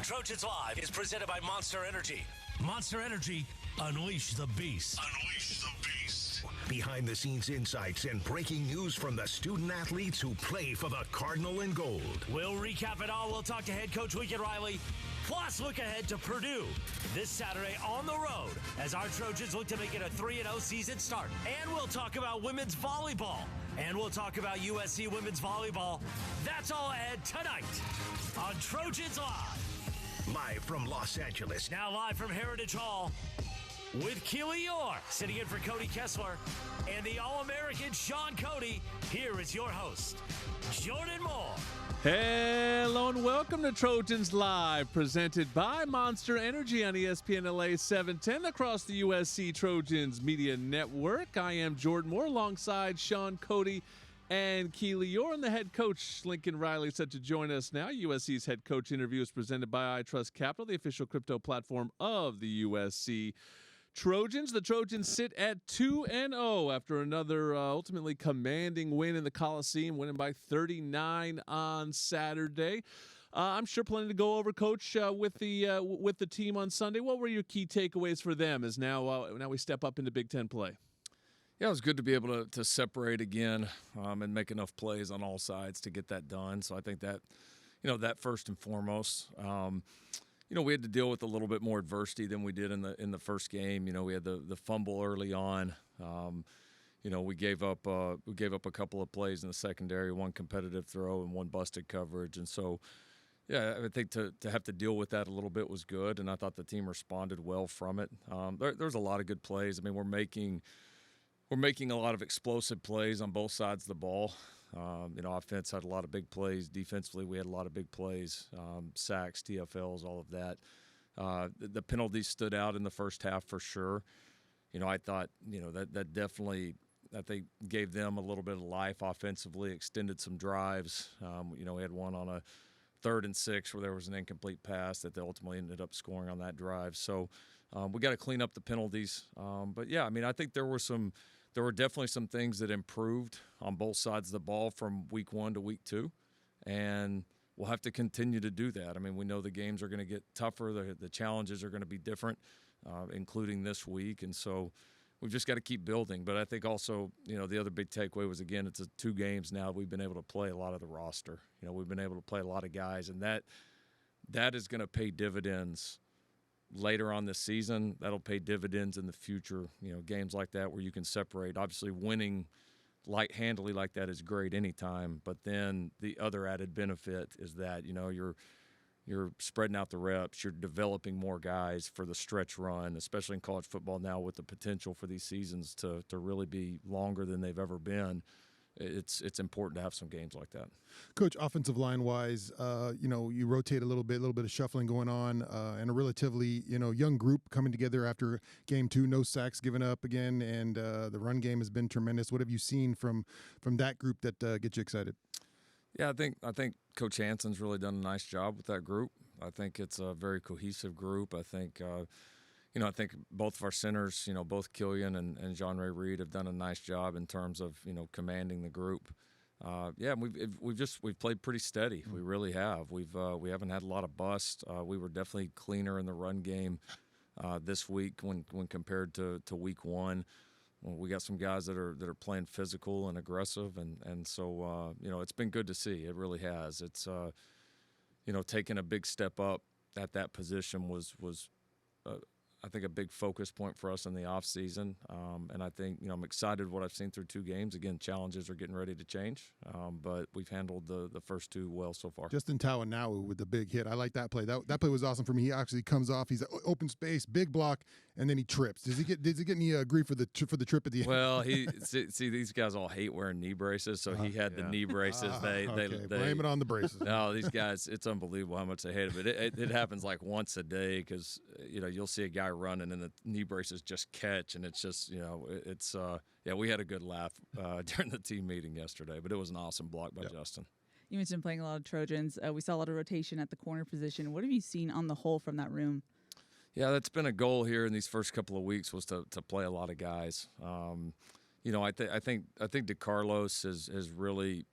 Trojans Live is presented by Monster Energy. Monster Energy, unleash the beast. Unleash the beast. Behind-the-scenes insights and breaking news from the student athletes who play for the Cardinal and Gold. We'll recap it all. We'll talk to head coach Lincoln Riley. Plus, look ahead to Purdue this Saturday on the road as our Trojans look to make it a 3-0 season start. And we'll talk about women's volleyball. And we'll talk about USC women's volleyball. That's all ahead tonight on Trojans Live. Live from Los Angeles. Now live from Heritage Hall with Keely Eure sitting in for Cody Kessler and the All-American Shaun Cody. Here is your host, Jordan Moore. Hello and welcome to Trojans Live, presented by Monster Energy on ESPN LA 710 across the USC Trojans Media Network. I am Jordan Moore alongside Shaun Cody and Keely Eure, and the head coach Lincoln Riley set to join us now. USC's head coach interview is presented by iTrust Capital, the official crypto platform of the USC Trojans. The Trojans sit at 2-0 after another ultimately commanding win in the Coliseum, winning by 39 on Saturday. I'm sure plenty to go over, Coach, with the team on Sunday. What were your key takeaways for them as now we step up into Big Ten play? Yeah, it was good to be able to separate again and make enough plays on all sides to get that done. So I think that, that first and foremost. We had to deal with a little bit more adversity than we did in the first game. We had the fumble early on. We gave up a couple of plays in the secondary, one competitive throw and one busted coverage. And so, yeah, I think to have to deal with that a little bit was good, and I thought the team responded well from it. There's a lot of good plays. I mean, we're making a lot of explosive plays on both sides of the ball. Offense had a lot of big plays. Defensively, we had a lot of big plays, sacks, TFLs, all of that. The penalties stood out in the first half for sure. I thought, that definitely, I think, gave them a little bit of life offensively, extended some drives. We had one on a 3rd and 6 where there was an incomplete pass that they ultimately ended up scoring on that drive. So we got to clean up the penalties. But, yeah, I mean, I think there were definitely some things that improved on both sides of the ball from week 1 to week 2, and we'll have to continue to do that. I mean, we know the games are going to get tougher. The challenges are going to be different, including this week, and so we've just got to keep building. But I think also, the other big takeaway was, again, it's 2 games now we've been able to play a lot of the roster. We've been able to play a lot of guys, and that is going to pay dividends later on this season. That'll pay dividends in the future. Games like that where you can separate. Obviously, winning handily like that is great anytime, but then the other added benefit is that you're spreading out the reps. You're developing more guys for the stretch run, especially in college football now with the potential for these seasons to really be longer than they've ever been. It's important to have some games like that. Coach, offensive line-wise, you rotate a little bit of shuffling going on, and a relatively, young group coming together after game 2, no sacks given up again, and the run game has been tremendous. What have you seen from that group that gets you excited? Yeah, I think Coach Hanson's really done a nice job with that group. I think it's a very cohesive group. I think I think both of our centers, both Killian and Jean-Ray Reed have done a nice job in terms of, commanding the group. We've played pretty steady. We really have. We haven't had a lot of busts. We were definitely cleaner in the run game this week when compared to week 1. We got some guys that are playing physical and aggressive, and so it's been good to see. It really has. It's taking a big step up at that position was I think a big focus point for us in the offseason. And I think, I'm excited what I've seen through 2 games. Again, challenges are getting ready to change, but we've handled the first 2 well so far. Justin Tawanawu with the big hit. I like that play. That play was awesome for me. He actually comes off. He's open space, big block, and then he trips. Does he get any grief for the trip at the end? Well, see these guys all hate wearing knee braces, so he had the knee braces. They blame it on the braces. No, these guys, it's unbelievable how much they hate it. But it happens like once a day because you'll see a guy running and the knee braces just catch, and it's just we had a good laugh during the team meeting yesterday, but it was an awesome block by Justin. You mentioned playing a lot of Trojans. We saw a lot of rotation at the corner position. What have you seen on the whole from that room? Yeah, that's been a goal here in these first couple of weeks was to play a lot of guys. I think DeCarlos has really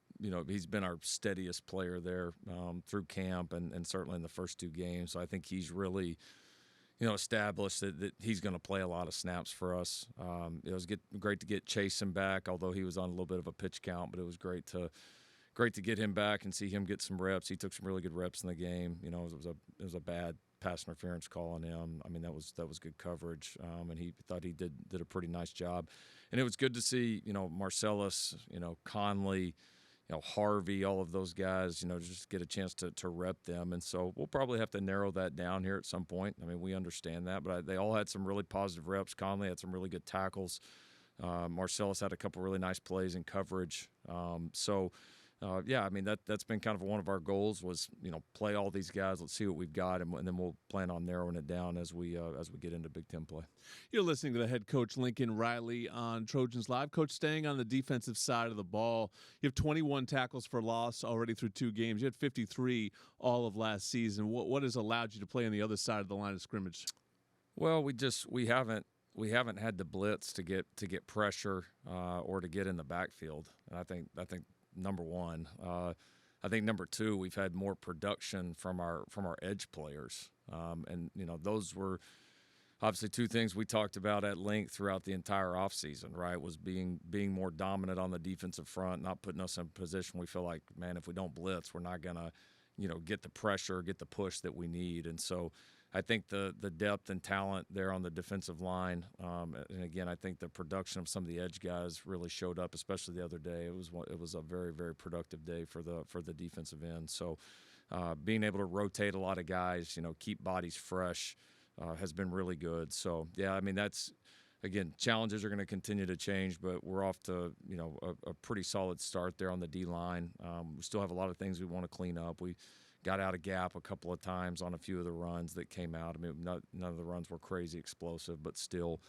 he's been our steadiest player there through camp and certainly in the first 2 games. So I think he's really, established that he's going to play a lot of snaps for us. It was great to get Chasen back, although he was on a little bit of a pitch count, but it was great to get him back and see him get some reps. He took some really good reps in the game. It was a bad pass interference call on him. I mean, that was good coverage, and he thought he did a pretty nice job. And it was good to see, Marcellus, Conley, Harvey, all of those guys, just get a chance to rep them. And so we'll probably have to narrow that down here at some point. I mean, we understand that, but they all had some really positive reps. Conley had some really good tackles. Marcellus had a couple really nice plays in coverage. I mean, that's been kind of one of our goals was, play all these guys. Let's see what we've got, and then we'll plan on narrowing it down as we get into Big Ten play. You're listening to the head coach, Lincoln Riley, on Trojans Live. Coach, staying on the defensive side of the ball, you have 21 tackles for loss already through 2 games. You had 53 all of last season. What has allowed you to play on the other side of the line of scrimmage? Well, we haven't had the blitz to get pressure or to get in the backfield, and I think number one. I think number 2, we've had more production from our edge players, and those were obviously 2 things we talked about at length throughout the entire offseason. Right, was being more dominant on the defensive front, not putting us in a position we feel like, man, if we don't blitz, we're not gonna get the pressure, get the push that we need, and so. I think the depth and talent there on the defensive line, and again, I think the production of some of the edge guys really showed up, especially the other day. It was a very, very productive day for the defensive end. So, being able to rotate a lot of guys, keep bodies fresh, has been really good. So, yeah, I mean again, challenges are going to continue to change, but we're off to a pretty solid start there on the D line. We still have a lot of things we want to clean up. We got out of gap a couple of times on a few of the runs that came out. I mean, none of the runs were crazy explosive, but still,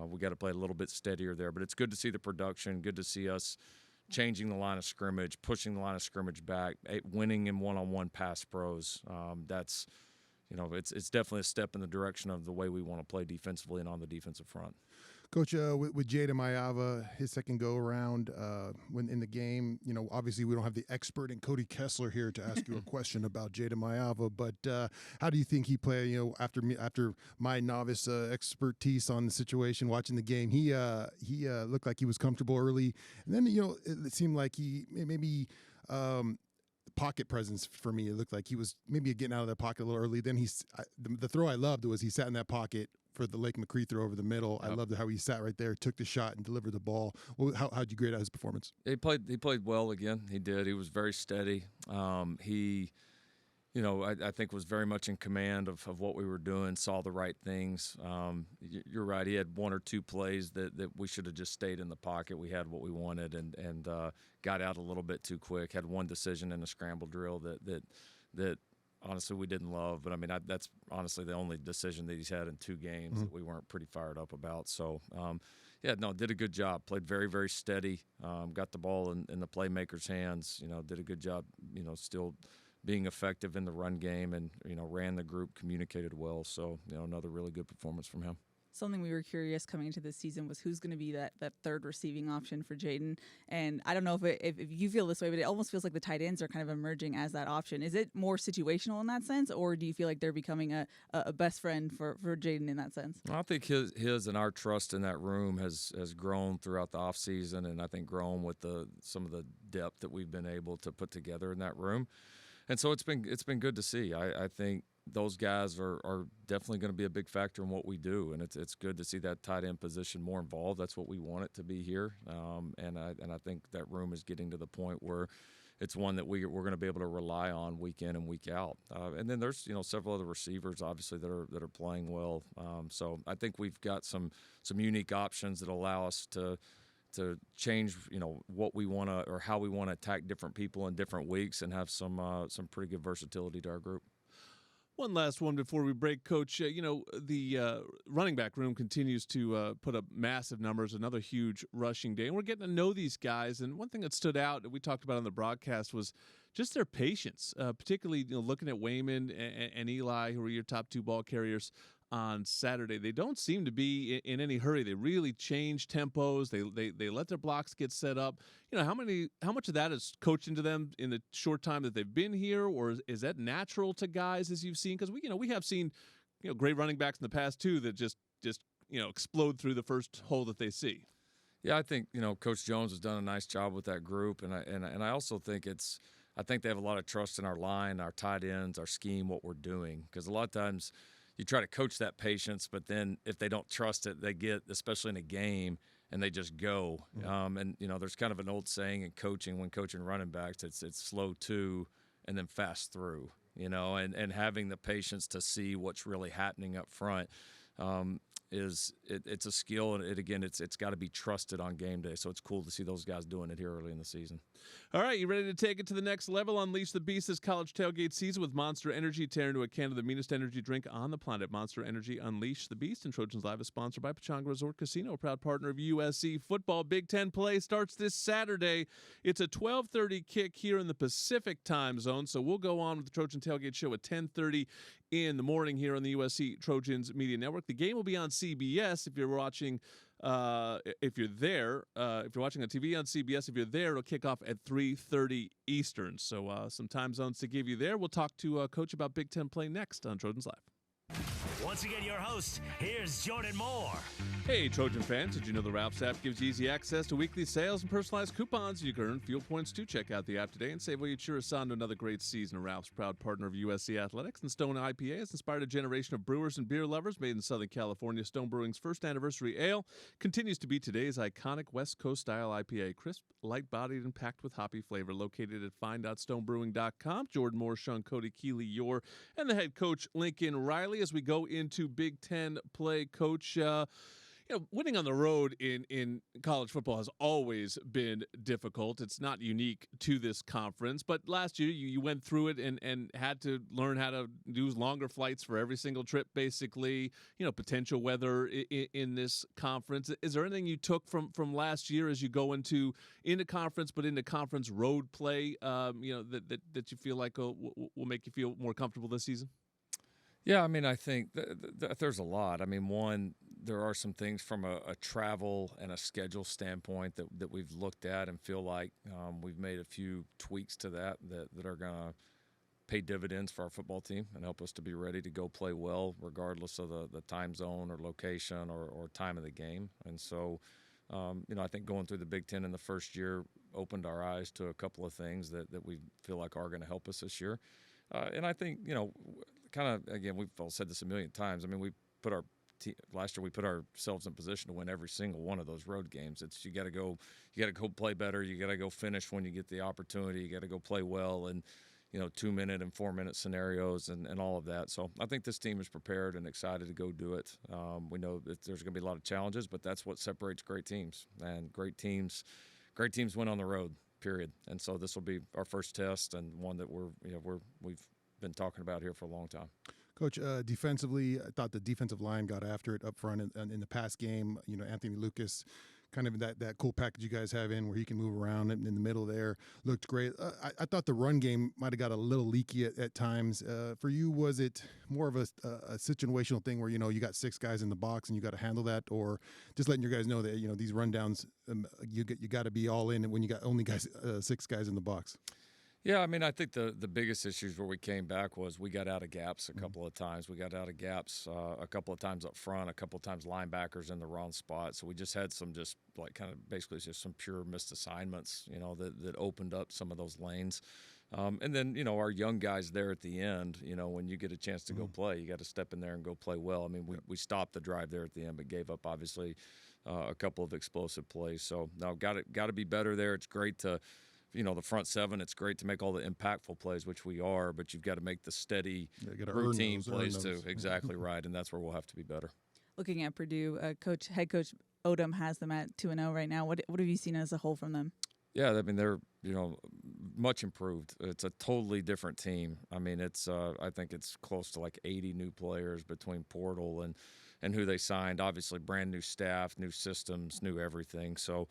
we got to play a little bit steadier there. But it's good to see the production, good to see us changing the line of scrimmage, pushing the line of scrimmage back, winning in one-on-one pass pros. That's, it's definitely a step in the direction of the way we want to play defensively and on the defensive front. Coach, with Jada Mayava, his second go-around when in the game, obviously we don't have the expert in Cody Kessler here to ask you a question about Jada Mayava, but how do you think he played, after my novice expertise on the situation, watching the game, he looked like he was comfortable early, and then, it seemed like he maybe pocket presence for me. It looked like he was maybe getting out of that pocket a little early. Then the throw I loved was he sat in that pocket for the Lake McRee throw over the middle. Yep. I loved how he sat right there, took the shot, and delivered the ball. How'd you grade out his performance? He played well again. He did. He was very steady. He, I think was very much in command of what we were doing, saw the right things. You're right. He had 1 or 2 plays that we should have just stayed in the pocket. We had what we wanted and got out a little bit too quick. Had one decision in a scramble drill that honestly we didn't love. But, I mean, that's honestly the only decision that he's had in 2 games that we weren't pretty fired up about. So, did a good job. Played very, very steady. Got the ball in the playmakers' hands. Did a good job, still – being effective in the run game and, ran the group, communicated well. So, another really good performance from him. Something we were curious coming into this season was who's going to be that third receiving option for Jaden. And I don't know if you feel this way, but it almost feels like the tight ends are kind of emerging as that option. Is it more situational in that sense, or do you feel like they're becoming a best friend for Jaden in that sense? I think his and our trust in that room has grown throughout the offseason, and I think grown with some of the depth that we've been able to put together in that room. And so it's been good to see. I think those guys are definitely going to be a big factor in what we do, and it's good to see that tight end position more involved. That's what we want it to be here, and I think that room is getting to the point where it's one that we're going to be able to rely on week in and week out. And then there's several other receivers obviously that are playing well. So I think we've got some unique options that allow us to change, what we want to or how we want to attack different people in different weeks and have some pretty good versatility to our group. One last one before we break, Coach. The running back room continues to put up massive numbers, another huge rushing day. And we're getting to know these guys. And one thing that stood out that we talked about on the broadcast was just their patience, particularly looking at Wayman and Eli, who are your top 2 ball carriers. on Saturday. They don't seem to be in any hurry. They really change tempos. They let their blocks get set up. How much of that is coached into them in the short time that they've been here, or is that natural to guys as you've seen? Because we have seen great running backs in the past too that just explode through the first hole that they see. Yeah, I think Coach Jones has done a nice job with that group, and I also think I think they have a lot of trust in our line, our tight ends, our scheme, what we're doing. Because a lot of times you try to coach that patience, but then if they don't trust it, they get, especially in a game, and they just go. And there's kind of an old saying in coaching, when coaching running backs, it's slow to and then fast through. And having the patience to see what's really happening up front. It's a skill, and it's got to be trusted on game day. So it's cool to see those guys doing it here early in the season. All right, you ready to take it to the next level? Unleash the beast this college tailgate season with Monster Energy. Tear into a can of the meanest energy drink on the planet. Monster Energy, unleash the beast. And Trojans Live is sponsored by Pechanga Resort Casino, a proud partner of USC football. Big Ten play starts this Saturday. It's a 12:30 kick here in the Pacific time zone. So we'll go on with the Trojan Tailgate Show at 10:30 in the morning here on the USC Trojans Media Network. The game will be on CBS if you're watching. If you're there, if you're watching on TV on CBS, if you're there, it'll kick off at 3:30 Eastern. So some time zones to give you there. We'll talk to Coach about Big Ten play next on Trojans Live. Once again, your host, here's Jordan Moore. Hey, Trojan fans, did you know the Ralph's app gives you easy access to weekly sales and personalized coupons? You can earn fuel points too. Check out the app today and save while you cheer us on to another great season. Ralph's, proud partner of USC Athletics, and Stone IPA has inspired a generation of brewers and beer lovers. Made in Southern California, Stone Brewing's first anniversary ale continues to be today's iconic West Coast style IPA. Crisp, light-bodied, and packed with hoppy flavor. Located at find.stonebrewing.com. Jordan Moore, Shaun Cody, Keely, Eure, and the head coach, Lincoln Riley. As we go into Big Ten play, Coach, winning on the road in college football has always been difficult. It's not unique to this conference, but last year you went through it and had to learn how to do longer flights for every single trip, basically, potential weather in this conference. Is there anything you took from last year as you go into conference, but into conference road play, that you feel like will make you feel more comfortable this season? Yeah, I think there's a lot. One, there are some things from a travel and a schedule standpoint that we've looked at and feel like we've made a few tweaks to that are going to pay dividends for our football team and help us to be ready to go play well regardless of the time zone or location or time of the game. And so, I think going through the Big Ten in the first year opened our eyes to a couple of things that we feel like are going to help us this year. And I think, kind of, again, we've all said this a million times. We put last year we put ourselves in position to win every single one of those road games. It's you got to go play better. You got to go finish when you get the opportunity. You got to go play well and 2-minute and 4-minute scenarios and all of that. So I think this team is prepared and excited to go do it. We know that there's going to be a lot of challenges, but that's what separates great teams. And great teams win on the road. Period. And so this will be our first test and one that we've been talking about here for a long time. Coach, defensively, I thought the defensive line got after it up front in the past game. Anthony Lucas, kind of that cool package you guys have in where he can move around in the middle there, looked great. I thought the run game might have got a little leaky at times. For you, was it more of a situational thing where, you got 6 guys in the box and you got to handle that, or just letting your guys know that, these rundowns, you got to be all in when you got only 6 guys in the box? Yeah, I think the biggest issues where we came back was we got out of gaps a couple of times. We got out of gaps a couple of times up front, a couple of times linebackers in the wrong spot. So we just had some basically some pure missed assignments, that opened up some of those lanes. And then, our young guys there at the end, when you get a chance to go play, you got to step in there and go play well. We stopped the drive there at the end, but gave up, obviously, a couple of explosive plays. So, no, got to be better there. It's great to – the front 7, it's great to make all the impactful plays, which we are, but you've got to make the steady routine plays too. Exactly right, and that's where we'll have to be better. Looking at Purdue, head coach Odom has them at 2-0 right now. What have you seen as a whole from them? Yeah, they're much improved. It's a totally different team. It's I think it's close to like 80 new players between portal and who they signed. Obviously, brand new staff, new systems, new everything. So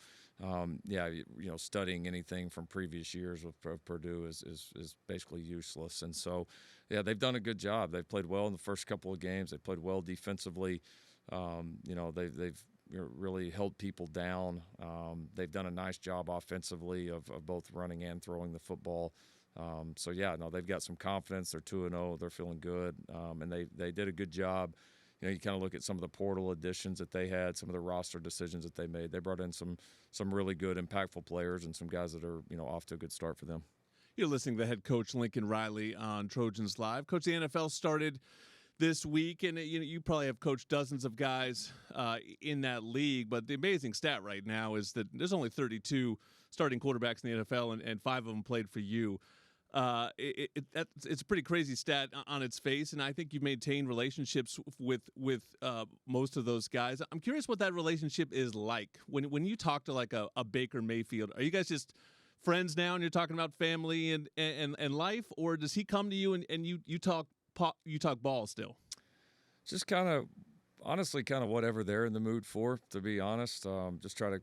studying anything from previous years with Purdue is basically useless. And so, yeah, they've done a good job. They've played well in the first couple of games. They played well defensively. They've really held people down. They've done a nice job offensively of both running and throwing the football. They've got some confidence. They're 2-0. They're feeling good, and they did a good job. You kind of look at some of the portal additions that they had, some of the roster decisions that they made. They brought in some really good, impactful players and some guys that are off to a good start for them. You're listening to head coach Lincoln Riley on Trojans Live. Coach, the NFL started this week, and you probably have coached dozens of guys in that league, but the amazing stat right now is that there's only 32 starting quarterbacks in the NFL, and 5 of them played for you. It's a pretty crazy stat on its face, and I think you've maintained relationships with most of those guys. I'm curious what that relationship is like when you talk to like a Baker Mayfield. Are you guys just friends now, and you're talking about family and life, or does he come to you and you talk ball still? Just honestly whatever they're in the mood for, to be honest. Just try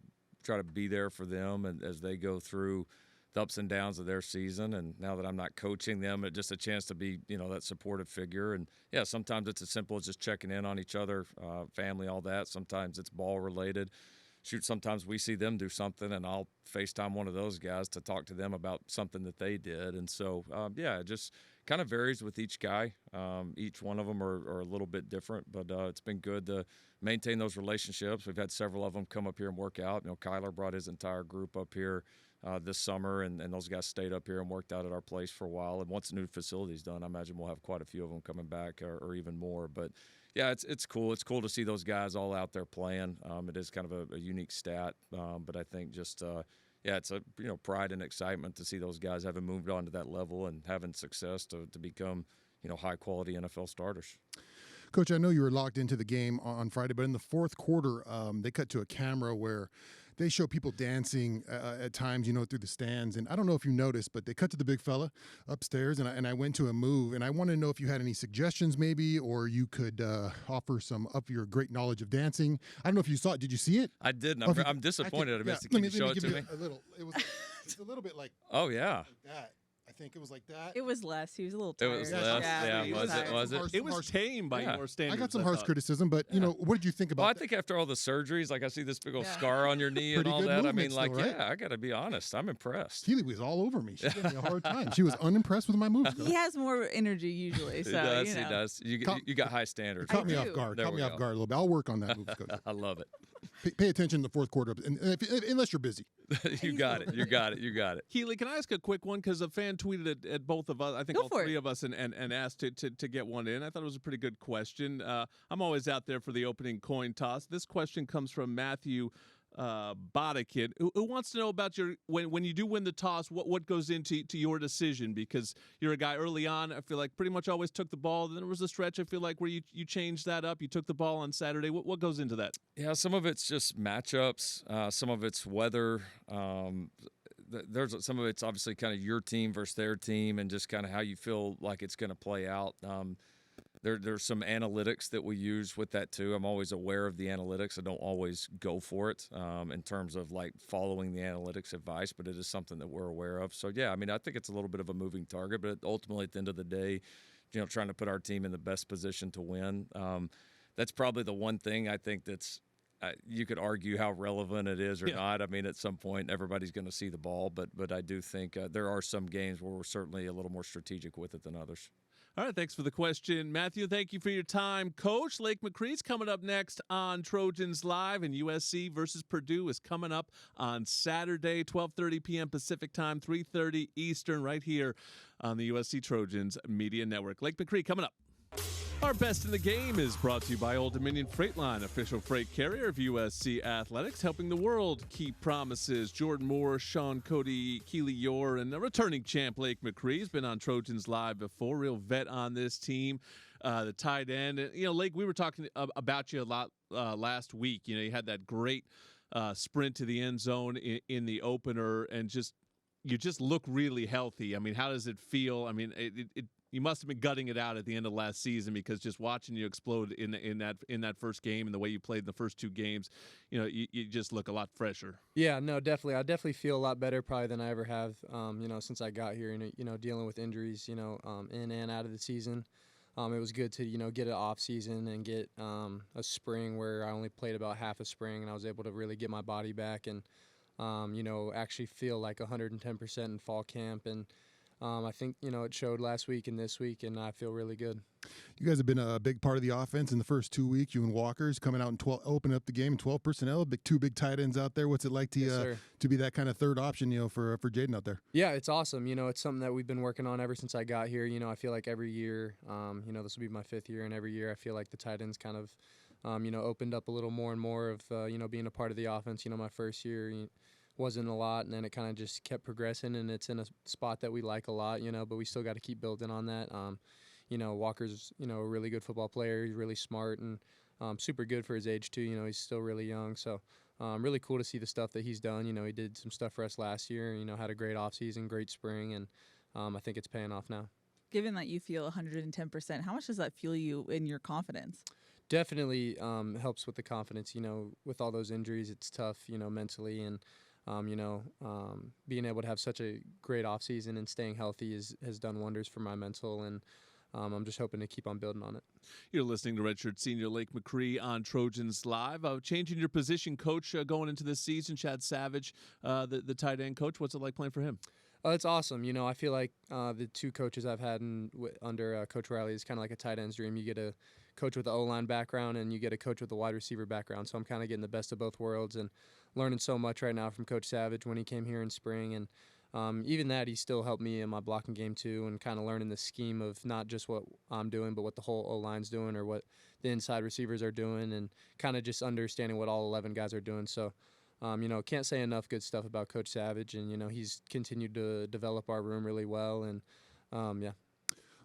to be there for them and as they go through the ups and downs of their season. And now that I'm not coaching them, it's just a chance to be, that supportive figure. And yeah, sometimes it's as simple as just checking in on each other, family, all that. Sometimes it's ball related. Sometimes we see them do something and I'll FaceTime one of those guys to talk to them about something that they did. And so, it just kind of varies with each guy. Each one of them are a little bit different, but it's been good to maintain those relationships. We've had several of them come up here and work out. Kyler brought his entire group up here this summer, and those guys stayed up here and worked out at our place for a while. And once the new facility's done, I imagine we'll have quite a few of them coming back or even more. But, yeah, it's cool. It's cool to see those guys all out there playing. It is kind of a unique stat, but I think just it's a pride and excitement to see those guys having moved on to that level and having success to become high-quality NFL starters. Coach, I know you were locked into the game on Friday, but in the fourth quarter, they cut to a camera where they show people dancing at times, through the stands. And I don't know if you noticed, but they cut to the big fella upstairs, and I went to a move. And I want to know if you had any suggestions maybe, or you could offer some of your great knowledge of dancing. I don't know if you saw it. Did you see it? I didn't. I'm disappointed. I missed it. Can you show it to me? It's a little bit like oh, yeah. Like that. I think it was like that. It was less. He was a little tired. It was less. Yeah, was it? It was tame by your standards. I got some harsh criticism, but what did you think about? Well, I think after all the surgeries, like I see this big old scar on your knee and all that. I mean, right? I got to be honest. I'm impressed. Keely was all over me. She gave me a hard time. She was unimpressed with my moves. He has more energy usually. So he does. You got high standards. Caught me off guard. Caught me off guard a little bit. I'll work on that move, Coach. I love it. Pay attention in the fourth quarter, unless you're busy. You got it. Keely, can I ask a quick one? Because a fan tweeted at both of us, I think all three of us, and asked to get one in. I thought it was a pretty good question. I'm always out there for the opening coin toss. This question comes from Matthew Bodikid, who wants to know about your when you do win the toss, what goes into your decision, because you're a guy early on, I feel like pretty much always took the ball. Then there was a stretch, I feel like, where you changed that up. You took the ball on Saturday. What goes into that? Yeah, some of it's just matchups. Some of it's weather. There's some of it's obviously kind of your team versus their team and just kind of how you feel like it's going to play out. There's some analytics that we use with that too. I'm always aware of the analytics. I don't always go for it in terms of like following the analytics advice, but it is something that we're aware of. So yeah, I mean, I think it's a little bit of a moving target, but ultimately at the end of the day, trying to put our team in the best position to win. That's probably the one thing I think that's you could argue how relevant it is or not. I mean, at some point, everybody's going to see the ball, but I do think there are some games where we're certainly a little more strategic with it than others. All right, thanks for the question, Matthew. Thank you for your time, Coach. Lake McRee's coming up next on Trojans Live, and USC versus Purdue is coming up on Saturday, 12:30 p.m. Pacific Time, 3:30 Eastern, right here on the USC Trojans Media Network. Lake McRee coming up. Our Best in the Game is brought to you by Old Dominion Freight Line, official freight carrier of USC Athletics, helping the world keep promises. Jordan Moore, Shaun Cody, Keely, Eure, and a returning champ, Lake McRee, has been on Trojans Live before. Real vet on this team. The tight end. Lake, we were talking about you a lot last week. You had that great sprint to the end zone in the opener, and you just look really healthy. I mean, how does it feel? I mean, you must have been gutting it out at the end of last season, because just watching you explode in that first game and the way you played in the first 2 games, you just look a lot fresher. Yeah, no, definitely. I definitely feel a lot better probably than I ever have, since I got here. Dealing with injuries, in and out of the season. It was good to, get an off season and get a spring where I only played about half a spring, and I was able to really get my body back and, actually feel like 110% in fall camp. And I think, it showed last week and this week, and I feel really good. You guys have been a big part of the offense in the first 2 weeks. You and Walker's coming out and opening up the game, 12 personnel, two big tight ends out there. What's it like to be that kind of third option, for Jaden out there? Yeah, it's awesome. It's something that we've been working on ever since I got here. I feel like every year, this will be my 5th year, and every year I feel like the tight ends kind of, opened up a little more and more of, being a part of the offense. My first year wasn't a lot, and then it kind of just kept progressing, and it's in a spot that we like a lot, but we still got to keep building on that. Walker's, a really good football player. He's really smart and super good for his age too. He's still really young. So really cool to see the stuff that he's done. He did some stuff for us last year, had a great offseason, great spring, and I think it's paying off now. Given that you feel 110%, how much does that fuel you in your confidence? Definitely helps with the confidence. With all those injuries, it's tough, mentally, and being able to have such a great offseason and staying healthy has done wonders for my mental, and I'm just hoping to keep on building on it. You're listening to redshirt senior Lake McRee on Trojans Live. Changing your position, coach, going into this season, Chad Savage, the tight end coach. What's it like playing for him? It's awesome. I feel like the 2 coaches I've had under Coach Riley is kind of like a tight end's dream. You get a coach with the O-line background, and you get a coach with a wide receiver background. So I'm kind of getting the best of both worlds and learning so much right now from Coach Savage when he came here in spring. And even that, he still helped me in my blocking game too, and kind of learning the scheme of not just what I'm doing, but what the whole O-line's doing or what the inside receivers are doing, and kind of just understanding what all 11 guys are doing. So, can't say enough good stuff about Coach Savage, and, he's continued to develop our room really well, and, yeah.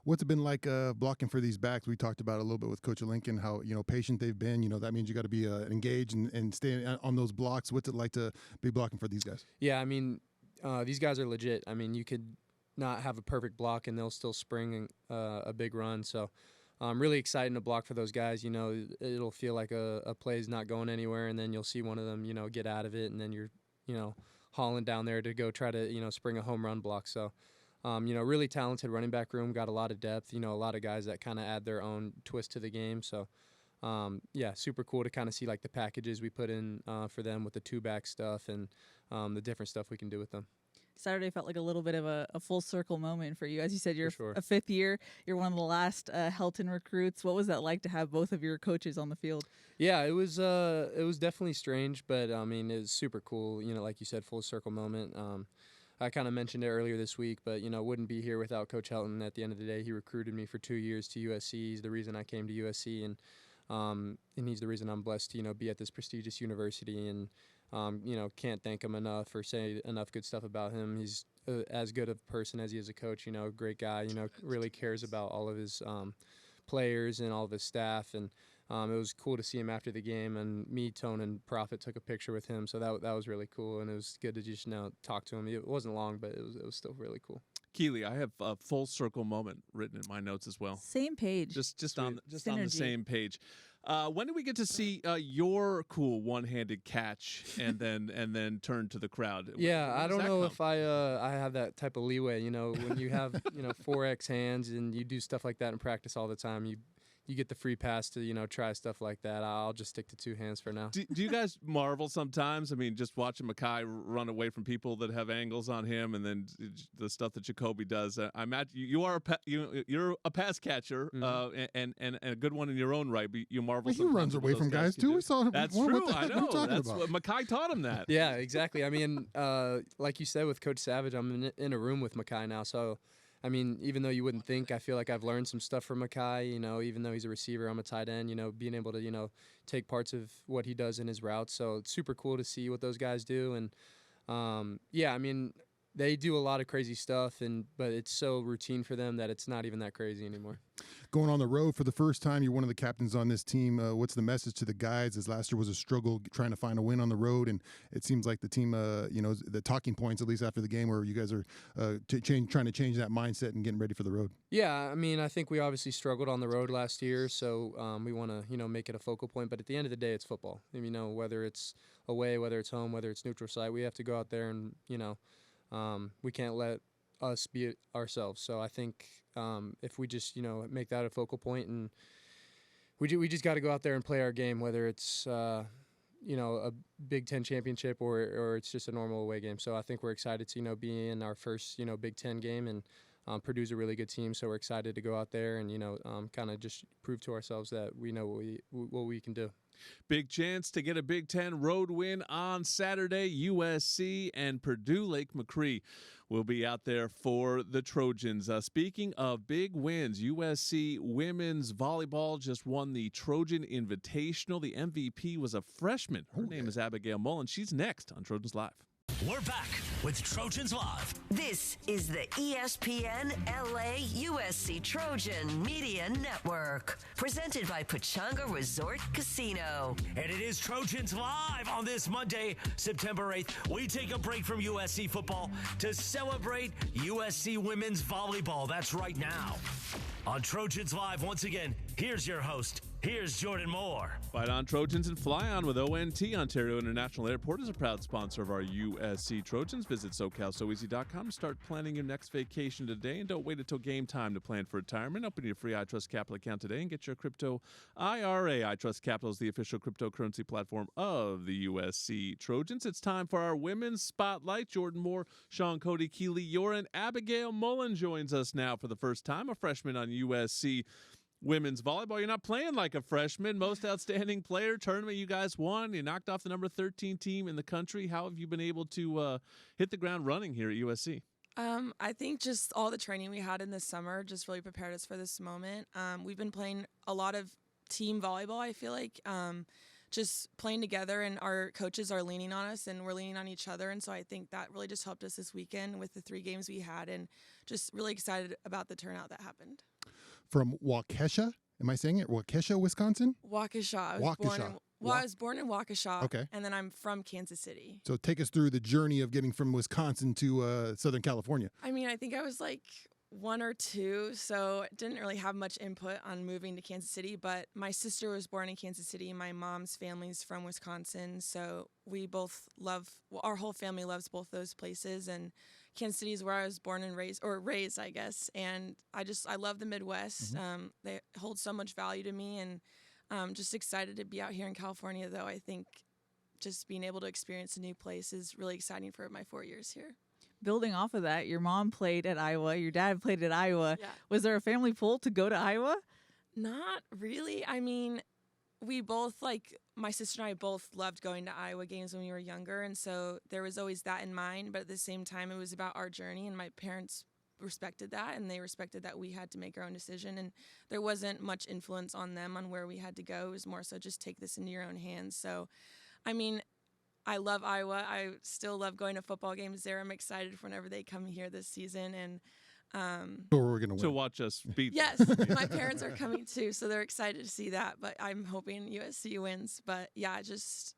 What's it been like blocking for these backs? We talked about a little bit with Coach Lincoln, how, patient they've been. That means you got to be engaged and stay on those blocks. What's it like to be blocking for these guys? Yeah, these guys are legit. You could not have a perfect block, and they'll still spring a big run. So really exciting to block for those guys. It'll feel like a play's not going anywhere, and then you'll see one of them, get out of it, and then you're, hauling down there to go try to, spring a home run block. So, really talented running back room, got a lot of depth, a lot of guys that kind of add their own twist to the game. So, yeah, super cool to kind of see like the packages we put in for them with the 2-back stuff and the different stuff we can do with them. Saturday felt like a little bit of a full circle moment for you. As you said, you're sure. a 5th year. You're one of the last Helton recruits. What was that like to have both of your coaches on the field? Yeah, it was definitely strange, but it was super cool. Like you said, full circle moment. I kind of mentioned it earlier this week, but, wouldn't be here without Coach Helton. At the end of the day, he recruited me for 2 years to USC. He's the reason I came to USC, and he's the reason I'm blessed to, be at this prestigious university. And, can't thank him enough or say enough good stuff about him. He's as good a person as he is a coach, great guy, really cares about all of his players and all of his staff. And it was cool to see him after the game, and me, Tone, and Prophet took a picture with him. So that was really cool, and it was good to just talk to him. It wasn't long, but it was still really cool. Keely, I have a full circle moment written in my notes as well. Same page. Just on the same page. When do we get to see your cool one-handed catch and then turn to the crowd? Yeah, I don't know if I have that type of leeway. When you have 4X hands and you do stuff like that in practice all the time, you get the free pass to try stuff like that. I'll just stick to 2 hands for now. Do you guys marvel sometimes? Just watching Makai run away from people that have angles on him, and then the stuff that Jacoby does. I imagine you're a pass catcher, and a good one in your own right. But you marvel. He runs away from guys too. We saw him. That's true. I know. That's what Makai taught him that. Yeah, exactly. Like you said with Coach Savage, I'm in a room with Makai now, so. Even though you wouldn't think, I feel like I've learned some stuff from Makai, even though he's a receiver, I'm a tight end, being able to, take parts of what he does in his routes. So it's super cool to see what those guys do. And, they do a lot of crazy stuff, but it's so routine for them that it's not even that crazy anymore. Going on the road for the first time, you're one of the captains on this team. What's the message to the guys? As last year was a struggle trying to find a win on the road, and it seems like the team, the talking points, at least after the game, where you guys are trying to change that mindset and getting ready for the road. Yeah, I mean, I think we obviously struggled on the road last year, so we want to, make it a focal point. But at the end of the day, it's football. Whether it's away, whether it's home, whether it's neutral site, we have to go out there and, we can't let us be ourselves. So I think if we just, make that a focal point, and we just got to go out there and play our game, whether it's, a Big Ten championship or it's just a normal away game. So I think we're excited to, be in our first, Big Ten game, and Purdue's a really good team. So we're excited to go out there and, kind of just prove to ourselves that we know what we can do. Big chance to get a Big Ten road win on Saturday. USC and Purdue. Lake McRee will be out there for the Trojans. Speaking of big wins, USC women's volleyball just won the Trojan Invitational. The MVP was a freshman. Her name is Abigail Mullen. She's next on Trojans Live. We're back with Trojans Live. This is the ESPN LA USC Trojan Media Network, presented by Pechanga Resort Casino. And it is Trojans Live on this Monday, September 8th. We take a break from USC football to celebrate USC women's volleyball. That's right now. On Trojans Live, once again, here's your host. Here's Jordan Moore. Fight on Trojans and fly on with ONT. Ontario International Airport is a proud sponsor of our USC Trojans. Visit SoCalSoEasy.com to start planning your next vacation today. And don't wait until game time to plan for retirement. Open your free iTrust Capital account today and get your crypto IRA. iTrust Capital is the official cryptocurrency platform of the USC Trojans. It's time for our women's spotlight. Jordan Moore, Shaun Cody, Keely, Eure, and Abigail Mullen joins us now for the first time, a freshman on USC women's volleyball. You're not playing like a freshman. Most outstanding player tournament you guys won. You knocked off the number 13 team in the country. How have you been able to hit the ground running here at USC? I think just all the training we had in the summer just really prepared us for this moment. We've been playing a lot of team volleyball, I feel like, just playing together, and our coaches are leaning on us and we're leaning on each other. And so I think that really just helped us this weekend with the 3 games we had, and just really excited about the turnout that happened. From Waukesha, am I saying it? Waukesha, Wisconsin? Waukesha. I was born in Waukesha. Okay. And then I'm from Kansas City. So take us through the journey of getting from Wisconsin to Southern California. I mean, I think I was like 1 or 2, so didn't really have much input on moving to Kansas City. But my sister was born in Kansas City. My mom's family's from Wisconsin, so we both our whole family loves both those places. And Kansas City is where I was born and raised, I guess. And I love the Midwest. Mm-hmm. They hold so much value to me, and just excited to be out here in California, though. I think just being able to experience a new place is really exciting for my 4 years here. Building off of that, your mom played at Iowa, your dad played at Iowa. Yeah. Was there a family pull to go to Iowa? Not really. I mean, we both, my sister and I both loved going to Iowa games when we were younger, and so there was always that in mind. But at the same time, it was about our journey, and my parents respected that, and they respected that we had to make our own decision, and there wasn't much influence on them on where we had to go. It was more so just take this into your own hands. So, I mean, I love Iowa. I still love going to football games there. I'm excited for whenever they come here this season, and So we're gonna win. To watch us beat yes, my parents are coming too, so they're excited to see that. But I'm hoping USC wins. But yeah, I just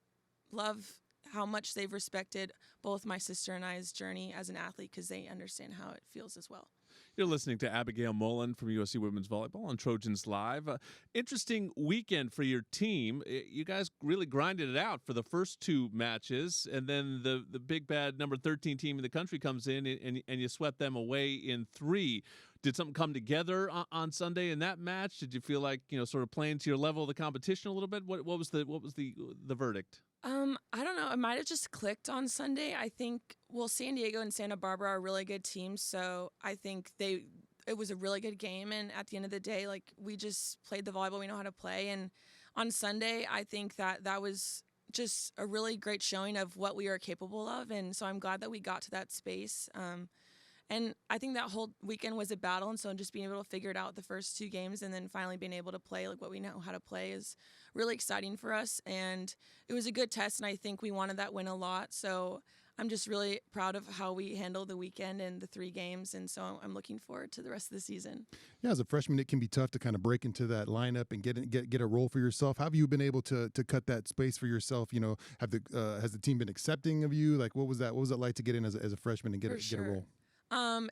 love how much they've respected both my sister and I's journey as an athlete, because they understand how it feels as well. You're listening to Abigail Mullen from USC Women's Volleyball on Trojans Live. Interesting weekend for your team. You guys really grinded it out for the first 2 matches, and then the big bad number 13 team in the country comes in, and you swept them away in 3. Did something come together on Sunday in that match? Did you feel like, sort of playing to your level of the competition a little bit? What was the verdict? I don't know. It might have just clicked on Sunday. I think, San Diego and Santa Barbara are really good teams, so I think it was a really good game. And at the end of the day, we just played the volleyball we know how to play. And on Sunday, I think that was just a really great showing of what we are capable of. And so I'm glad that we got to that space. And I think that whole weekend was a battle, and so just being able to figure it out the first 2 games and then finally being able to play what we know how to play is really exciting for us. And it was a good test, and I think we wanted that win a lot. So I'm just really proud of how we handled the weekend and the 3 games, and so I'm looking forward to the rest of the season. Yeah, as a freshman, it can be tough to kind of break into that lineup and get a role for yourself. How have you been able to cut that space for yourself? You know, has the team been accepting of you? Like, what was that? What was it like to get in as a freshman and get a role?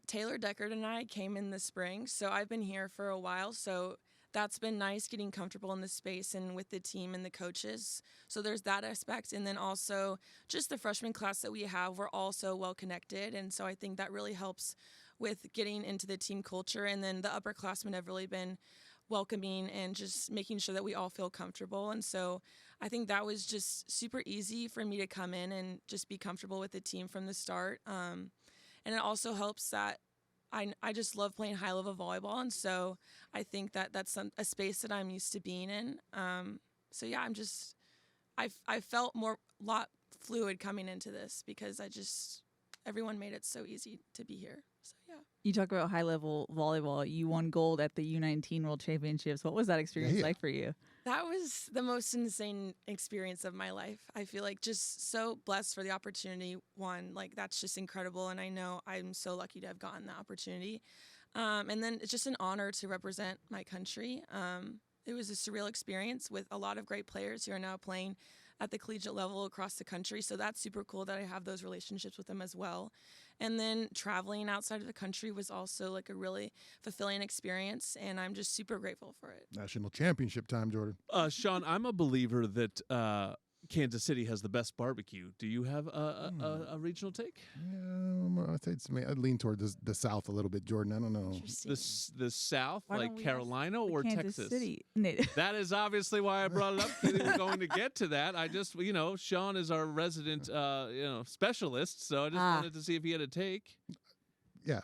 Taylor Deckard and I came in the spring, so I've been here for a while. So that's been nice, getting comfortable in the space and with the team and the coaches. So there's that aspect. And then also just the freshman class that we have, we're all so well connected. And so I think that really helps with getting into the team culture. And then the upperclassmen have really been welcoming and just making sure that we all feel comfortable. And so I think that was just super easy for me to come in and just be comfortable with the team from the start. And it also helps that I just love playing high-level volleyball, and so I think that that's a space that I'm used to being in. So yeah, I felt lot fluid coming into this because everyone made it so easy to be here. So yeah. You talk about high-level volleyball. You won gold at the U19 World Championships. What was that experience like for you? That was the most insane experience of my life. I feel like just so blessed for the opportunity. One, like that's just incredible. And I know I'm so lucky to have gotten that opportunity. And then it's just an honor to represent my country. It was a surreal experience with a lot of great players who are now playing at the collegiate level across the country. So that's super cool that I have those relationships with them as well. And then traveling outside of the country was also like a really fulfilling experience, and I'm just super grateful for it. National championship time, Jordan. Shaun, I'm a believer that Kansas City has the best barbecue. Do you have a regional take? I'd lean toward the South a little bit, Jordan. I don't know. The South, like Carolina or Kansas Texas? City. That is obviously why I brought it up. We're going to get to that. I just, Shaun is our resident, specialist, so I just wanted to see if he had a take. Yeah.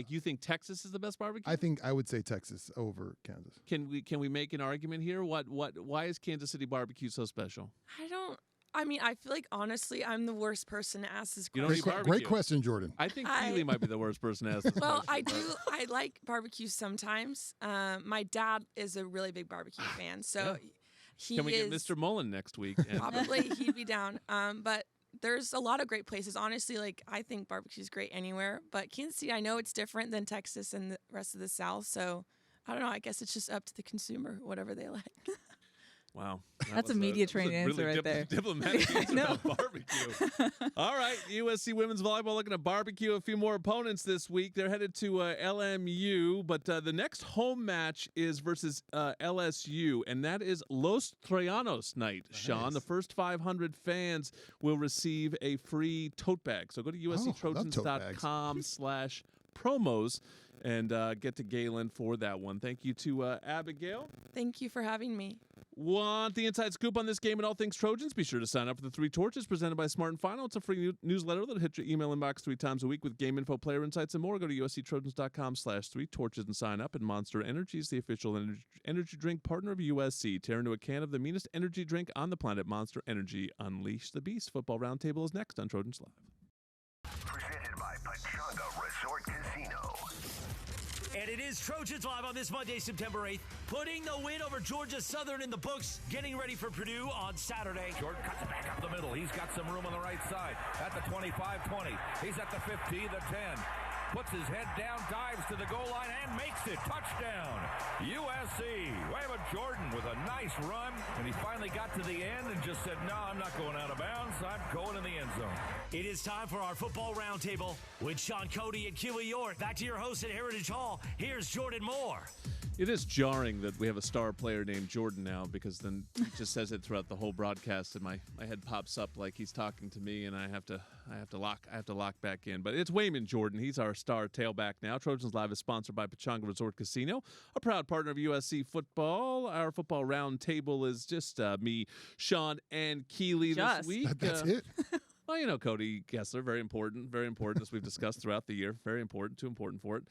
You think Texas is the best barbecue? I think I would say Texas over Kansas. Can we make an argument here? Why is Kansas City barbecue so special? I feel like honestly I'm the worst person to ask this You question. don't eat barbecue. Great question, Jordan. I think Keely might be the worst person to ask this Well, question. I like barbecue sometimes. My dad is a really big barbecue fan, so Can we get Mr. Mullen next week? Probably he'd be down. But there's a lot of great places. Honestly, like I think barbecue's great anywhere, but Kansas City, I know it's different than Texas and the rest of the South. So I don't know. I guess it's just up to the consumer, whatever they like. Wow. That's a media trained answer really right there. Diplomatic answer about barbecue. All right. USC women's volleyball looking to barbecue a few more opponents this week. They're headed to LMU, but the next home match is versus LSU, and that is Los Trojanos night, Shaun. The first 500 fans will receive a free tote bag. So go to usctrojans.com/promos and get to Galen for that one. Thank you to Abigail. Thank you for having me. Want the inside scoop on this game and all things Trojans? Be sure to sign up for the Three Torches presented by Smart & Final. It's a free newsletter that'll hit your email inbox 3 times a week with game info, player insights, and more. Go to usctrojans.com/3torches and sign up. And Monster Energy is the official energy drink partner of USC. Tear into a can of the meanest energy drink on the planet, Monster Energy. Unleash the beast. Football Roundtable is next on Trojans Live. Presented by Pachanga Resort Casino. And it is Trojans Live on this Monday, September 8th, putting the win over Georgia Southern in the books, getting ready for Purdue on Saturday. Jordan cuts it back up the middle. He's got some room on the right side. At the 25-20. He's at the 50, the 10. Puts his head down, dives to the goal line, and makes it. Touchdown, USC. Waymond Jordan with a nice run, and he finally got to the end and just said, no, I'm not going out of bounds. I'm going in the end zone. It is time for our Football Roundtable with Shaun Cody and Keely Eure. Back to your host at Heritage Hall. Here's Jordan Moore. It is jarring that we have a star player named Jordan now, because then he just says it throughout the whole broadcast, and my head pops up like he's talking to me, and I have to lock back in. But it's Waymond Jordan. He's our star tailback now. Trojans Live is sponsored by Pachanga Resort Casino, a proud partner of USC football. Our Football Roundtable is just me, Shaun, and Keely this week. That's it. Well, Cody Kessler, very important, as we've discussed throughout the year. Very important, too important for it.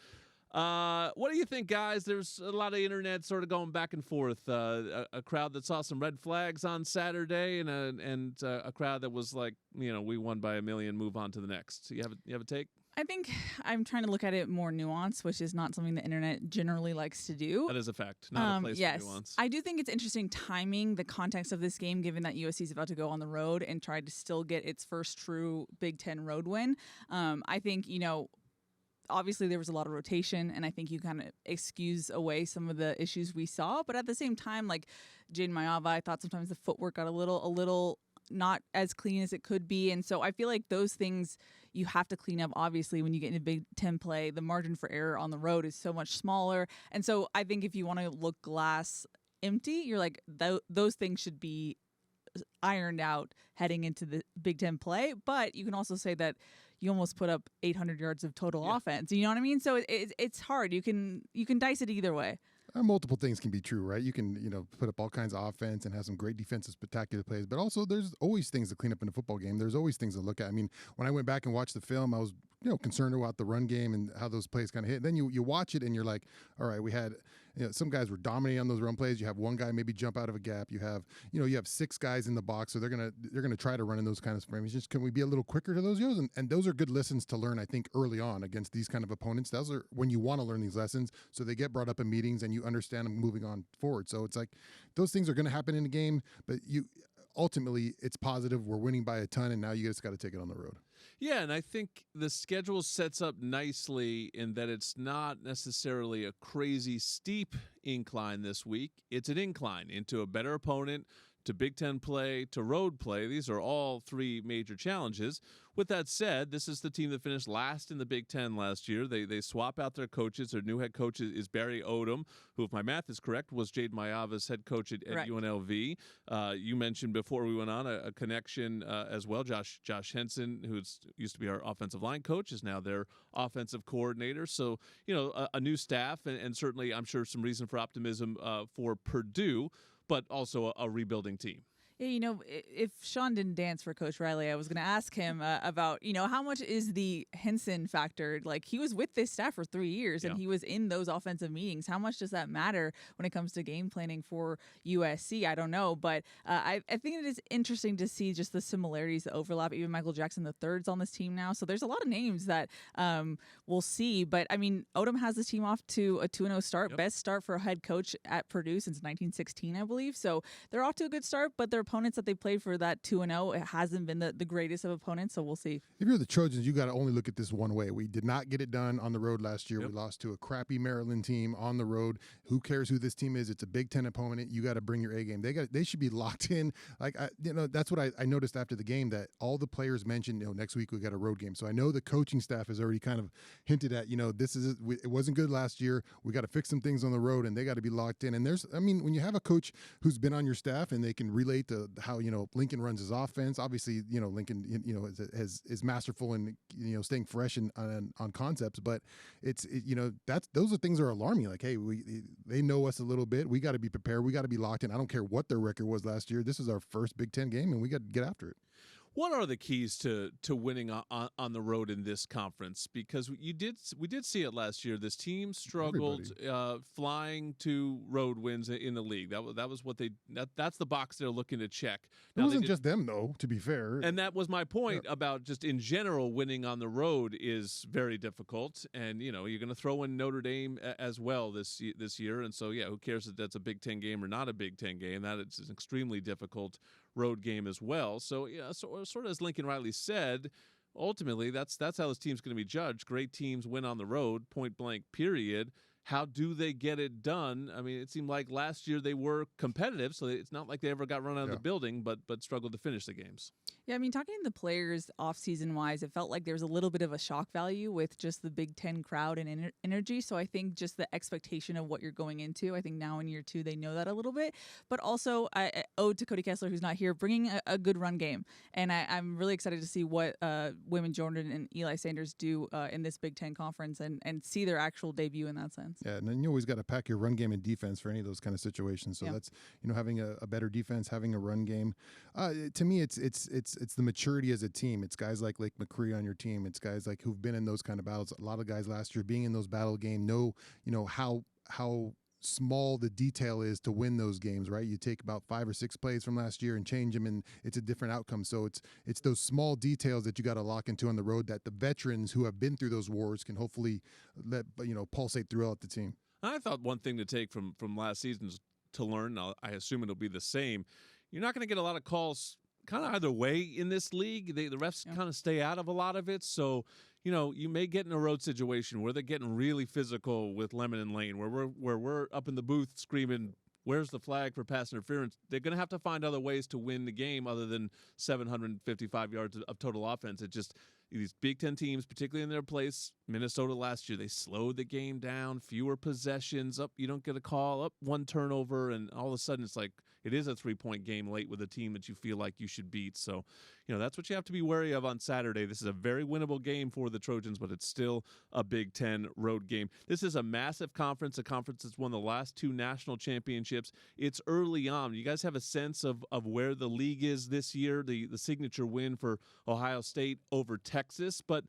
What do you think, guys? There's a lot of internet sort of going back and forth. A crowd that saw some red flags on Saturday, and a crowd that was like, we won by a million, move on to the next. You have a take? I think I'm trying to look at it more nuanced, which is not something the internet generally likes to do. That is a fact, not a place yes. for nuance. I do think it's interesting timing the context of this game, given that USC is about to go on the road and try to still get its first true Big Ten road win. I think, obviously there was a lot of rotation, and I think you kind of excuse away some of the issues we saw. But at the same time, like Jaden Mayava, I thought sometimes the footwork got a little not as clean as it could be. And so I feel like those things you have to clean up. Obviously, when you get into Big Ten play, the margin for error on the road is so much smaller. And so I think if you want to look glass empty, you're like, those things should be ironed out heading into the Big Ten play. But you can also say that you almost put up 800 yards of total offense. You know what I mean? So it's hard. You can dice it either way. Multiple things can be true, right? You can, put up all kinds of offense and have some great defensive, spectacular plays, but also there's always things to clean up in a football game. There's always things to look at. I mean, when I went back and watched the film, I was, concerned about the run game and how those plays kind of hit. Then you watch it and you're like, all right, we had, some guys were dominating on those run plays. You have one guy maybe jump out of a gap. You have, you have 6 guys in the box, so they're gonna try to run in those kind of frames. Just can we be a little quicker to those yo's? And those are good lessons to learn, I think, early on against these kind of opponents. Those are when you want to learn these lessons, so they get brought up in meetings and you understand them moving on forward. So it's like those things are going to happen in a game, but ultimately it's positive. We're winning by a ton, and now you just got to take it on the road. Yeah, and I think the schedule sets up nicely in that it's not necessarily a crazy steep incline this week. It's an incline into a better opponent, to Big Ten play, to road play. These are all 3 major challenges. With that said, this is the team that finished last in the Big Ten last year. They swap out their coaches. Their new head coach is Barry Odom, who, if my math is correct, was Jaden Mayava's head coach at UNLV. You mentioned before we went on a connection as well. Josh Henson, who used to be our offensive line coach, is now their offensive coordinator. So, a new staff and certainly, I'm sure, some reason for optimism for Purdue, but also a rebuilding team. Yeah, if Shaun didn't dance for Coach Riley, I was going to ask him about, how much is the Henson factor? Like, he was with this staff for 3 years, and he was in those offensive meetings. How much does that matter when it comes to game planning for USC? I don't know, but I think it is interesting to see just the similarities, the overlap. Even Michael Jackson III's on this team now, so there's a lot of names that we'll see. But, I mean, Odom has the team off to a 2-0 start, best start for a head coach at Purdue since 1916, I believe. So they're off to a good start, but their opponents that they played for that 2-0, it hasn't been the greatest of opponents, so we'll see. If you're the Trojans, you got to only look at this one way. We did not get it done on the road last year. We lost to a crappy Maryland team on the road. Who cares who this team is? It's a Big Ten opponent. You got to bring your A game. They should be locked in. Like, that's what I noticed after the game, that all the players mentioned, next week we got a road game. So I know the coaching staff has already kind of hinted at, it wasn't good last year. We got to fix some things on the road, and they got to be locked in. And when you have a coach who's been on your staff and they can relate to how Lincoln runs his offense. Obviously, Lincoln is masterful in staying fresh on concepts, but those are things that are alarming. Like, hey, they know us a little bit. We got to be prepared. We got to be locked in. I don't care what their record was last year. This is our first Big Ten game, and we got to get after it. What are the keys to winning on the road in this conference? Because we did see it last year. This team struggled flying to road wins in the league. That was what that's the box they're looking to check. It wasn't just them, though, to be fair. And that was my point about just in general winning on the road is very difficult. And you're going to throw in Notre Dame as well this year. And so who cares if that's a Big Ten game or not a Big Ten game? That is an extremely difficult road game as well. So sort of as Lincoln Riley said, ultimately that's how this team's going to be judged. Great teams win on the road, point blank, period. How do they get it done? I mean, it seemed like last year they were competitive, so it's not like they ever got run out of the building, but struggled to finish the games. Yeah, I mean, talking to the players off-season wise, it felt like there was a little bit of a shock value with just the Big Ten crowd and energy. So I think just the expectation of what you're going into, I think now in year 2 they know that a little bit. But also, I owed to Cody Kessler, who's not here, bringing a good run game. And I'm really excited to see what Wayman Jordan and Eli Sanders do in this Big Ten conference and see their actual debut in that sense. Yeah, and then you always got to pack your run game and defense for any of those kind of situations. So that's having a better defense, having a run game. To me, it's the maturity as a team. It's guys like McRee on your team. It's guys like who've been in those kind of battles. A lot of guys last year being in those battle game know how small the detail is to win those games, right? You take about 5 or 6 plays from last year and change them, and it's a different outcome. So it's those small details that you got to lock into on the road that the veterans who have been through those wars can hopefully pulsate throughout the team. I thought one thing to take from last season's to learn, I assume it'll be the same. You're not going to get a lot of calls kind of either way in this league. The refs kind of stay out of a lot of it. So, you may get in a road situation where they're getting really physical with Lemon and Lane, where we're up in the booth screaming, "Where's the flag for pass interference?" They're going to have to find other ways to win the game other than 755 yards of total offense. It just these Big Ten teams, particularly in their place, Minnesota last year, they slowed the game down, fewer possessions, you don't get a call, one turnover, and all of a sudden it's like it is a 3-point game late with a team that you feel like you should beat. So, that's what you have to be wary of on Saturday. This is a very winnable game for the Trojans, but it's still a Big Ten road game. This is a massive conference, a conference that's won the last 2 national championships. It's early on. You guys have a sense of where the league is this year, the signature win for Ohio State over Texas, but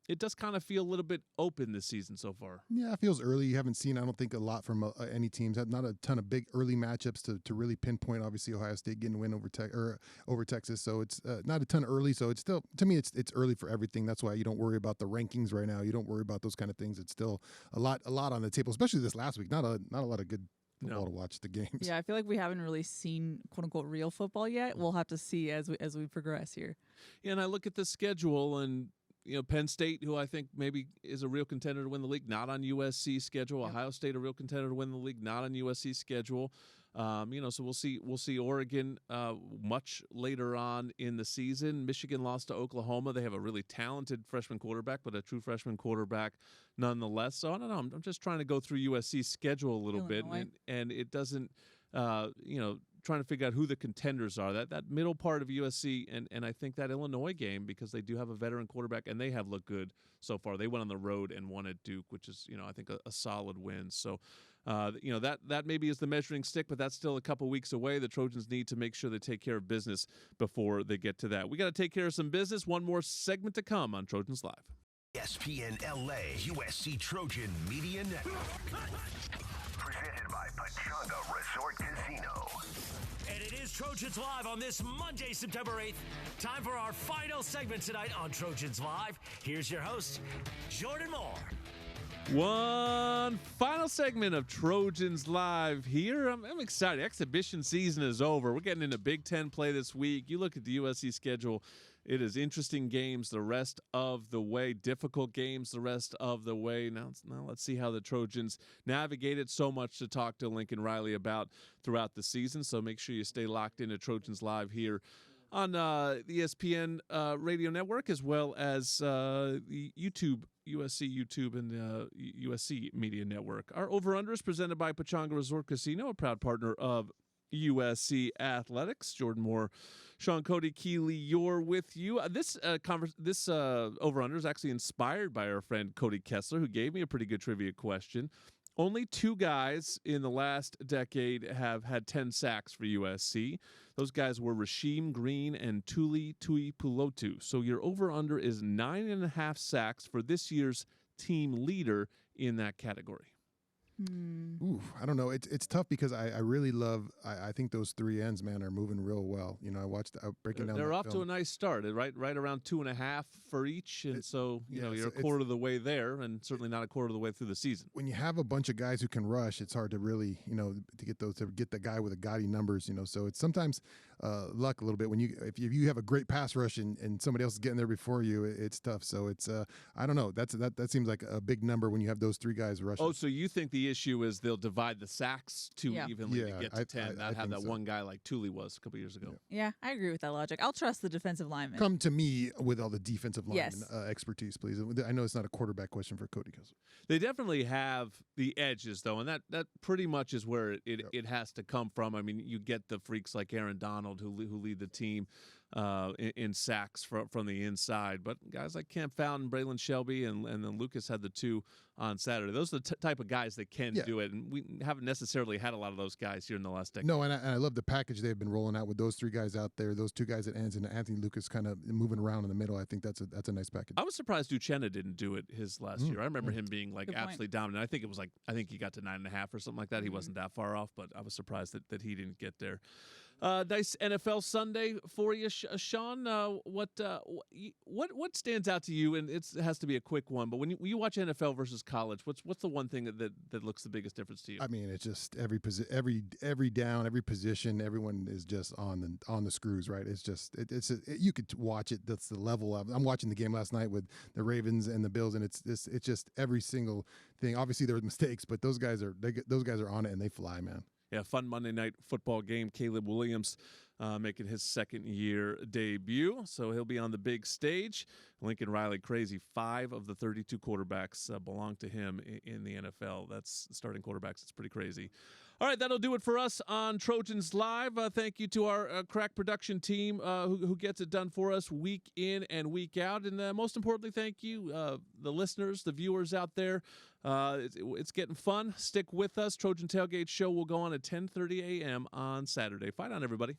it does kind of feel a little bit open this season so far. Yeah, it feels early. You haven't seen, I don't think, a lot from any teams. Not a ton of big early matchups to really pinpoint. Obviously, Ohio State getting a win over Texas, so it's not a ton early. So it's still, to me, it's early for everything. That's why you don't worry about the rankings right now. You don't worry about those kind of things. It's still a lot on the table, especially this last week. Not a lot of good football to watch the games. Yeah, I feel like we haven't really seen "quote unquote" real football yet. We'll have to see as we progress here. Yeah, and I look at the schedule and. Penn State, who I think maybe is a real contender to win the league, not on USC schedule. Yep. Ohio State, a real contender to win the league, not on USC schedule. So we'll see Oregon much later on in the season. Michigan lost to Oklahoma. They have a really talented freshman quarterback, but a true freshman quarterback nonetheless. So I don't know. I'm just trying to go through USC's schedule a little bit, and it doesn't, trying to figure out who the contenders are. That middle part of USC and I think that Illinois game, because they do have a veteran quarterback and they have looked good so far. They went on the road and won at Duke, which is, I think a solid win. So, that maybe is the measuring stick, but that's still a couple weeks away. The Trojans need to make sure they take care of business before they get to that. We got to take care of some business. One more segment to come on Trojans Live. ESPN LA USC Trojan Media Network. Presented by Pachanga Resort Casino. And it is Trojans Live on this Monday, September 8th. Time for our final segment tonight on Trojans Live. Here's your host, Jordan Moore. One final segment of Trojans Live here. I'm excited. Exhibition season is over. We're getting into Big Ten play this week. You look at the USC schedule. It is interesting games the rest of the way, difficult games the rest of the way. Now let's see how the Trojans navigated. So much to talk to Lincoln Riley about throughout the season. So make sure you stay locked into Trojans Live here on the ESPN radio network, as well as the USC YouTube and the USC Media Network. Our over-under is presented by Pachanga Resort Casino, a proud partner of USC Athletics. Jordan Moore, Shaun Cody, Keely, Eure with you. This over-under is actually inspired by our friend Cody Kessler, who gave me a pretty good trivia question. Only 2 guys in the last decade have had 10 sacks for USC. Those guys were Rasheem Green and Tuli Tuipulotu. So your over-under is 9.5 sacks for this year's team leader in that category. Ooh, I don't know. It's tough because I really love. I think those 3 ends, man, are moving real well. I watched breaking down. They're off film. to a nice start, right around 2.5 for each, and you're a quarter of the way there, and certainly not a quarter of the way through the season. When you have a bunch of guys who can rush, it's hard to really, to get the guy with the gaudy numbers. So it's sometimes luck a little bit when if you have a great pass rush and somebody else is getting there before you, it's tough. So it's I don't know. That seems like a big number when you have those 3 guys rushing. Oh, so you think the issue is they'll divide the sacks too evenly to get to 10, not have that one guy like Tuli was a couple years ago. Yeah, I agree with that logic. I'll trust the defensive lineman. Come to me with all the defensive lineman expertise, please. I know it's not a quarterback question for Cody Kessler. They definitely have the edges, though, and that pretty much is where it has to come from. I mean, you get the freaks like Aaron Donald Arnold, who lead the team in sacks from the inside. But guys like Cam Fountain, Braylon Shelby, and then Lucas had the 2 on Saturday. Those are the type of guys that can do it, and we haven't necessarily had a lot of those guys here in the last decade. No, and I love the package they've been rolling out with those 3 guys out there, those 2 guys at ends, and Anthony Lucas kind of moving around in the middle. I think that's a nice package. I was surprised Uchenna didn't do it his last year. I remember him being absolutely dominant. I think he got to 9.5 or something like that. He wasn't that far off, but I was surprised that he didn't get there. Nice NFL Sunday for you, Shaun. What stands out to you? And it has to be a quick one, but when you watch NFL versus college, what's the one thing that looks the biggest difference to you? I mean, it's just every down, every position, everyone is just on the screws, right? It's just you could watch it. That's the level of. I'm watching the game last night with the Ravens and the Bills, and it's just every single thing. Obviously, there were mistakes, but those guys are on it and they fly, man. Yeah, fun Monday night football game. Caleb Williams making his second-year debut, so he'll be on the big stage. Lincoln Riley, crazy. 5 of the 32 quarterbacks belong to him in the NFL. That's starting quarterbacks. It's pretty crazy. All right, that'll do it for us on Trojans Live. Thank you to our crack production team who gets it done for us week in and week out. And most importantly, thank you, the listeners, the viewers out there. It's getting fun. Stick with us. Trojan Tailgate Show will go on at 10:30 a.m. on Saturday. Fight on, everybody.